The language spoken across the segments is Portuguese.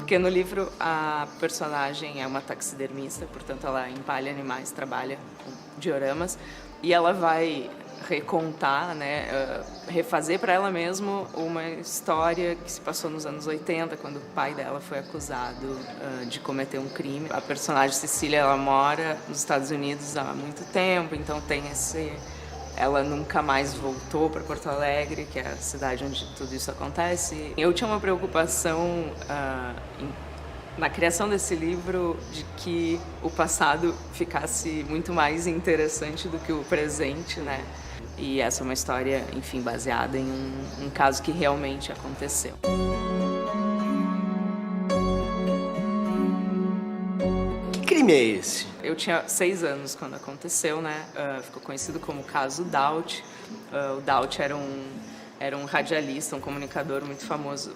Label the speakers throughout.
Speaker 1: Porque no livro a personagem é uma taxidermista, portanto ela empalha animais, trabalha com dioramas, e ela vai recontar, né, refazer para ela mesma uma história que se passou nos anos 80, quando o pai dela foi acusado de cometer um crime. A personagem Cecília, ela mora nos Estados Unidos há muito tempo, então tem esse... Ela nunca mais voltou para Porto Alegre, que é a cidade onde tudo isso acontece. Eu tinha uma preocupação na criação desse livro de que o passado ficasse muito mais interessante do que o presente, né? E essa é uma história, enfim, baseada em um caso que realmente aconteceu.
Speaker 2: Que crime é esse?
Speaker 1: Eu tinha 6 anos quando aconteceu, né? Ficou conhecido como caso Daut. O Daut era um radialista, um comunicador muito famoso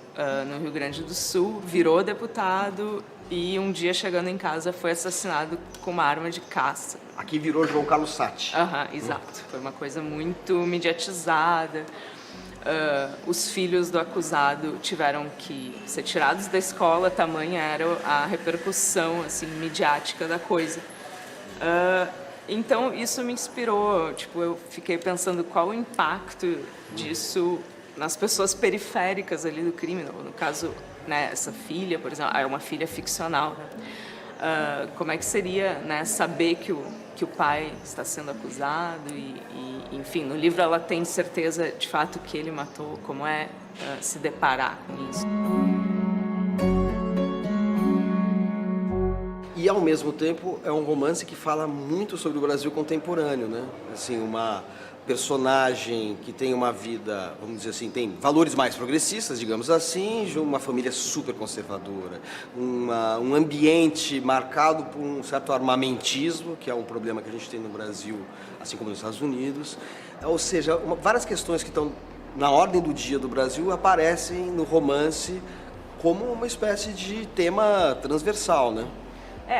Speaker 1: no Rio Grande do Sul, virou deputado e um dia, chegando em casa, foi assassinado com uma arma de caça.
Speaker 2: Aqui virou João Carlos Satti.
Speaker 1: Exato. Foi uma coisa muito mediatizada. Os filhos do acusado tiveram que ser tirados da escola, tamanha era a repercussão assim, midiática da coisa. Então isso me inspirou, tipo, eu fiquei pensando qual o impacto disso nas pessoas periféricas ali do crime, no caso, né, essa filha, por exemplo, é uma filha ficcional, né? Como é que seria, né, saber que o pai está sendo acusado e, enfim, no livro ela tem certeza de fato que ele matou, como é se deparar com isso.
Speaker 2: E, ao mesmo tempo, é um romance que fala muito sobre o Brasil contemporâneo, né? Assim, uma personagem que tem uma vida, vamos dizer assim, tem valores mais progressistas, digamos assim, de uma família super conservadora, um ambiente marcado por um certo armamentismo, que é um problema que a gente tem no Brasil, assim como nos Estados Unidos. Ou seja, várias questões que estão na ordem do dia do Brasil aparecem no romance como uma espécie de tema transversal, né?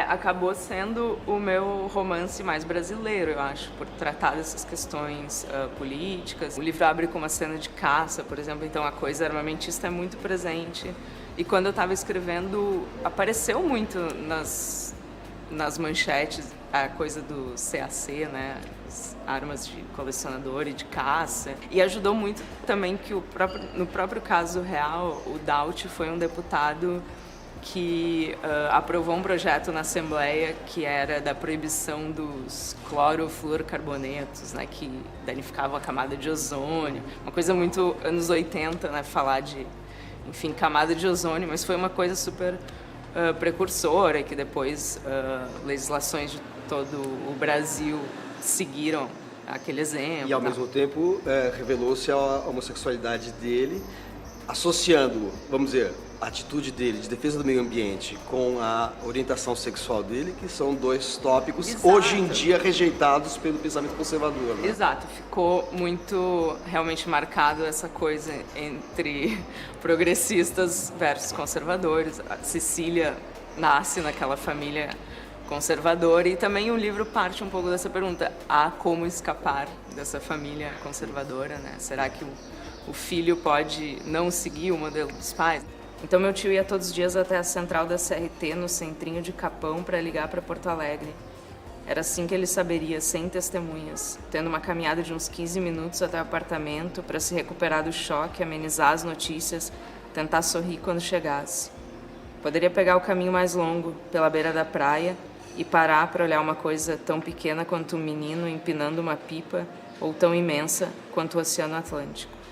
Speaker 1: Acabou sendo o meu romance mais brasileiro, eu acho, por tratar dessas questões políticas. O livro abre com uma cena de caça, por exemplo, então a coisa armamentista é muito presente. E quando eu estava escrevendo, apareceu muito nas manchetes a coisa do CAC, né, as armas de colecionador e de caça. E ajudou muito também que no próprio caso real, o Daut foi um deputado que aprovou um projeto na Assembleia que era da proibição dos clorofluorcarbonetos, né, que danificavam a camada de ozônio. Uma coisa muito anos 80, né, falar de, enfim, camada de ozônio, mas foi uma coisa super precursora e que depois legislações de todo o Brasil seguiram aquele exemplo.
Speaker 2: E, ao mesmo tempo, revelou-se a homossexualidade dele, associando, vamos dizer, a atitude dele de defesa do meio ambiente com a orientação sexual dele, que são dois tópicos, exato, hoje em dia rejeitados pelo pensamento conservador, né?
Speaker 1: Exato, ficou muito realmente marcado essa coisa entre progressistas versus conservadores. A Cecília nasce naquela família conservadora e também o livro parte um pouco dessa pergunta: há como escapar dessa família conservadora, né? Será que o filho pode não seguir o modelo dos pais? Então meu tio ia todos os dias até a central da CRT, no centrinho de Capão, para ligar para Porto Alegre. Era assim que ele saberia, sem testemunhas, tendo uma caminhada de uns 15 minutos até o apartamento para se recuperar do choque, amenizar as notícias, tentar sorrir quando chegasse. Poderia pegar o caminho mais longo, pela beira da praia, e parar para olhar uma coisa tão pequena quanto um menino empinando uma pipa ou tão imensa quanto o Oceano Atlântico.